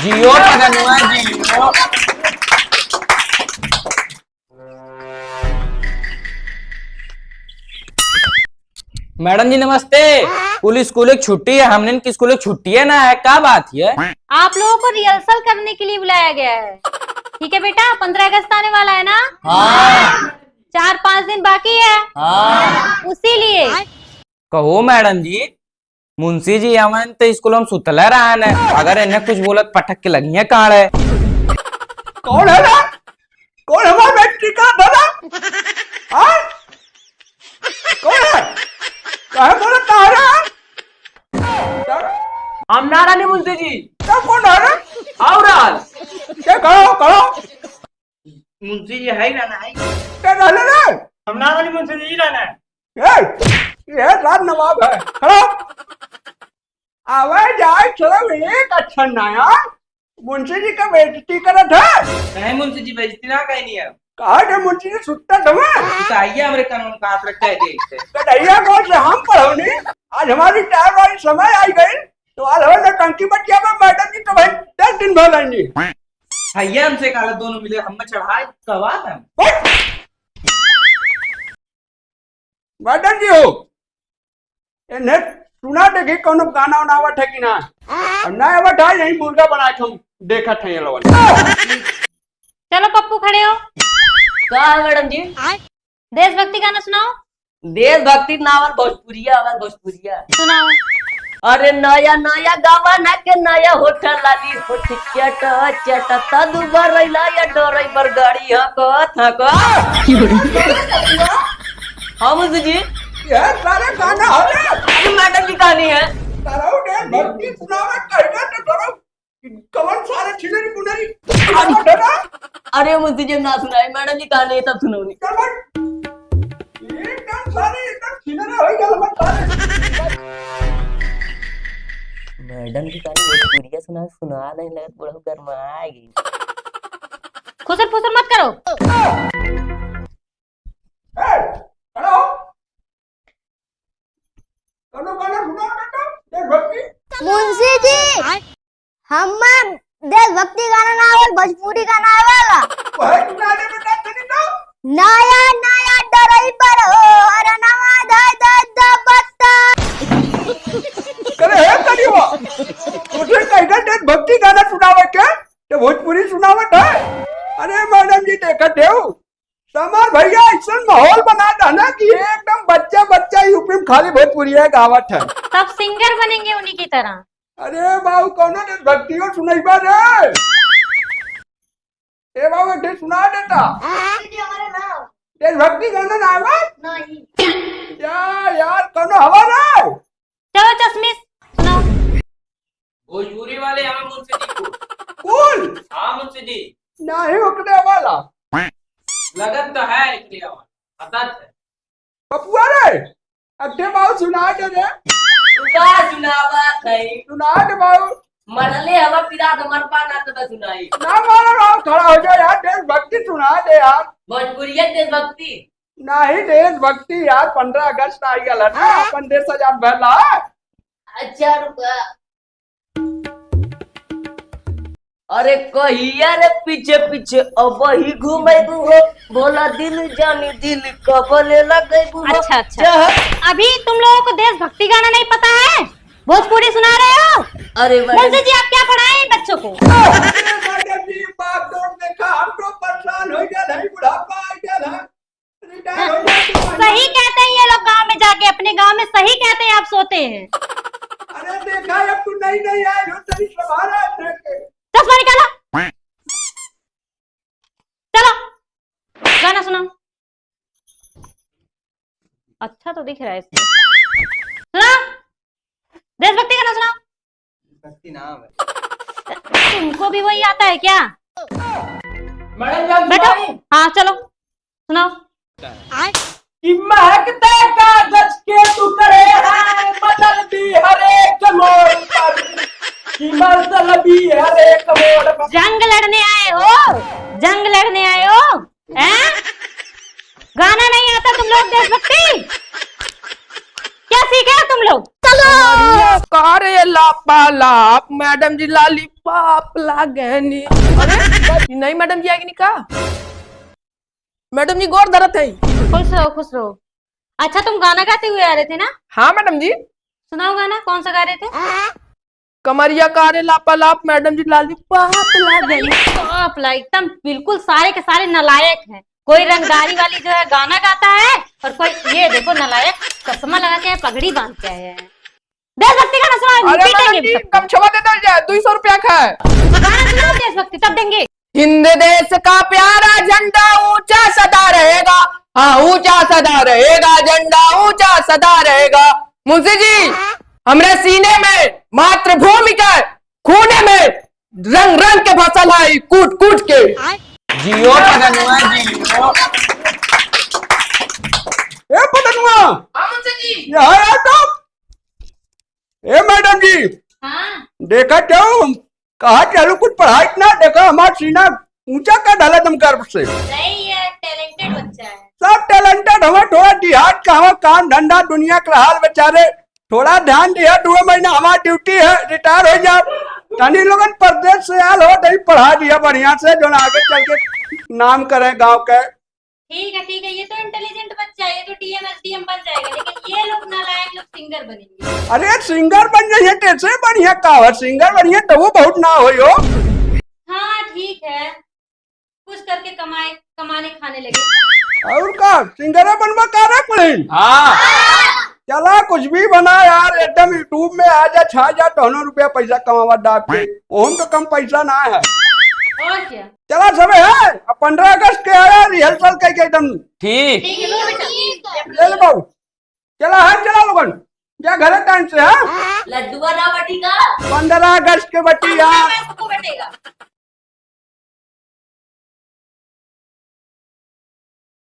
जियो लगनुआ जियो। Madam जी नमस्ते। कुल school की छुट्टी है, हमने इनकी स्कूल की छुट्टी है ना, है क्या बात है? आप लोगों को रिहर्सल करने के लिए बुलाया गया है। ठीक है बेटा, 15 अगस्त आने वाला है ना। हाँ 4-5 दिन बाकी है। हाँ। उसी लिए कहो मैडम जी, मुंशी जी हमें तो स्कूल में सुतला रहा है, अगर इन्हें कुछ बोलत पटक के लगी है कहाँ है? कौन है ना? कौन हमारे बेटी का दादा? हाँ? कौन है? कहे बोले कहाँ रहा? हम नारायणी मुंशी जी। क्या कौन है ना? आओ राज। क्या करो करो? मुंशी जी है ही रहना है। क्या डाले रे? हम नारायणी मुंशी जी रहना है। ये राज नवाब है। खड़ो। आवाज जाए चलो एक अच्छा नया मुंशी जी का बेइज्जती करत है। नहीं मुंशी जी बेइज्जती ना कहीं नहीं है। कहा थे मुंशी जी सुत्ता तुम्हें? बताइए हमारे कानून का हाथ रखता है देखते। कन्हैया कौन से हम पढ़ोनी? आज हमारी टायर वाली समय आई गई तो आज हमारे टंकी बटिया में मैडम जी तो भाई 10 दिन भर लेंगी। भैया हमसे काला दोनों मिले हम में चढ़ाए कबाब है। मैडम जी हो इन्हें सुना देखे कौन गाना उनावट है कि ना? और ना आवट है यही मुर्गा बना के हम देखा थे ये लोग। चलो पप्पू खड़े हो। कहा है मैडम जी? देशभक्ति गाना सुनाओ। देशभक्ति नावल भोजपुरिया आवाज भोजपुरिया सुनाओ। अरे नया नया गावा ना के नया होटल लाली होठ चट चट तदु बरैला या डरै बर गाड़ी हक हाँ मुझे जी ये सारे गाना हो रहे मैडम की कहानी है। करो ने भक्ति सुनावे कहना तो करो कौन सारे छिनरी पुनरी अरे मुझे जी ना सुनाई मैडम जी कहानी है तब सुनोगी। एकदम सारे एकदम छिनरी हो गया मत सारे। मैडम की कहानी भोजपुरिया सुना नहीं लगा बड़ा गरमाएगी। खुसर फुसर मत करो। हेलो कौन गाना सुना बेटा? देशभक्ति मुंशी जी हम देशभक्ति गाना ना आवल भोजपुरी गाना आवेला। वही गाने बेटा सुनी तो नया नया डरई पर हो अरे नवा धाय धाय दबता। करे है करियो तुझे कहना देशभक्ति गाना सुनावे के तो भोजपुरी सुनावट है। अरे मैडम जी देखा देव समार भैया ऐसा माहौल बना था ना कि एकदम बच्चा बच्चा यूपी में खाली भोजपुरिया गावत है। तब सिंगर बनेंगे उन्हीं की तरह। अरे बाबू कौन देशभक्ति को सुनाइबा रे? ए बाबू एक सुना देता देशभक्ति गाना ना आवा यार कौन हवा रे? चलो चश्मिश सुनाओ। भोजपुरी वाले हमें मुंशी जी को। कौन? हाँ मुंशी जी नहीं ओकरे वाला लगन तो है इसलिए पता है। पपुआ रे अड्डे बाबू सुना दे रे। का सुनावा खई सुना दे बाबू। मरले हवा पिरा हमर पाना तो सुनाई ना मारो राव खड़ा हो जाए यार देशभक्ति सुना दे यार। भोजपुरिया देशभक्ति नहीं देशभक्ति यार 15 अगस्त आई गल है ना अपन देश आजाद भला। अच्छा रुका अरे कहिया रे पीछे पीछे अब ही घूमे हो बोला दिल जानी दिल कबले लगे। अच्छा अच्छा अभी तुम लोगों को देशभक्ति गाना नहीं पता है, भोजपुरी सुना रहे हो? अरे मुंशी जी आप क्या पढ़ाए बच्चों को? मैडम जी बाप तो देखा हम तो परेशान हो गया है बुढ़ापा आ गया है रिटायर हो गया। सही कहते हैं ये लोग, गांव में जाके अपने गांव में सही कहते हैं आप सोते हैं। अरे देखा अब तू नहीं आए हो तेरी सवारा है। चश्मा निकालो। चलो गाना सुनाओ। अच्छा तो दिख रहा है इसमें। सुनाओ देशभक्ति गाना सुनाओ। भक्ति नाम है। तुमको भी वही आता है क्या? मैडम जी बैठो। हाँ चलो सुनाओ। कि महकते कागज के टुकड़े हैं बदल भी हर एक मोड़ पर, कि बदल भी हर एक मोड़ पर। जंग लड़ने आए हो, जंग लड़ने आए हो हैं? गाना नहीं आता तुम लोग देशभक्ति? क्या सीखे हो तुम लोग? कार्य लापालाप मैडम जी लाली पाप लागनी। अरे नहीं मैडम जी आएगी नहीं का? मैडम जी गौर धरत है। खुश रहो खुश रहो। अच्छा तुम गाना गाते हुए आ रहे थे ना? हाँ मैडम जी। सुनाओ गाना, कौन सा गा रहे थे? कमरिया कारे लापालाप मैडम जी लाली पाप लागनी। बाप ला, एकदम बिल्कुल सारे के सारे नलायक हैं। कोई रंगदारी वाली जो है गाना गाता है, और कोई ये देखो नलायक चश्मा लगा के पगड़ी बांध के आए हैं। देशभक्ति गाना सुनाओ, अरे मैडम पीटेंगे जी सबको। कम क्षमा दे दो, 200 रुपया का है। गाना सुनाओ देशभक्ति, तब देंगे। हिंद देश का प्यारा झंडा ऊंचा सदा रहेगा, हाँ ऊंचा सदा रहेगा, झंडा ऊंचा सदा रहेगा। मुंशी जी हमरे सीने में मातृभूमि का खूने में रंग रंग के फसल है, कूट कूट के। जियो पदनुआ जियो। ए पटनुआ, हाँ मुंशी जी। यहाँ आ तो। ए मैडम जी, हाँ देखा क्यों कहा चलो कुछ पढ़ाई ना, देखा हमारा सीना ऊंचा कर डाला तुम गर्व से। नहीं, ये टैलेंटेड बच्चा है। सब टैलेंटेड हमारा, थोड़ा देहात का हमारा काम धंधा दुनिया का हाल बेचारे थोड़ा ध्यान दिया। 2 महीना हमारी ड्यूटी है, रिटायर हो जाओ। तनी लोगन प्रदेश से आल हो, नहीं पढ़ा दिया बढ़िया से, जो आगे चल के नाम करे गांव के। ठीक है, ये तो इंटेलिजेंट बच्चा है, ये तो डीएम एसडीएम बन जाएगा, लेकिन ये लोग नालायक लोग सिंगर बनेंगे। अरे सिंगर बन जाइए, कैसे बढ़िया का है सिंगर बढ़िया, तो वो बहुत ना हो। हाँ ठीक है, कुछ करके कमाने खाने लगे। और का सिंगर बनवा का रहा पड़े। हाँ चला कुछ भी बना यार, एकदम यूट्यूब में आ जा, छा जा, तो रुपया पैसा कमावा डाक के, ओम तो कम पैसा ना है। और क्या? चला सब है, 15 अगस्त के आया रिहर्सल करके एकदम ठीक। ठीक है लो बेटा। ले लो बाबू। चला है, चला लोगन क्या घर टाइम से है। लड्डुआ ना बटी का। 15 अगस्त के बटी यार। सबको बैठेगा।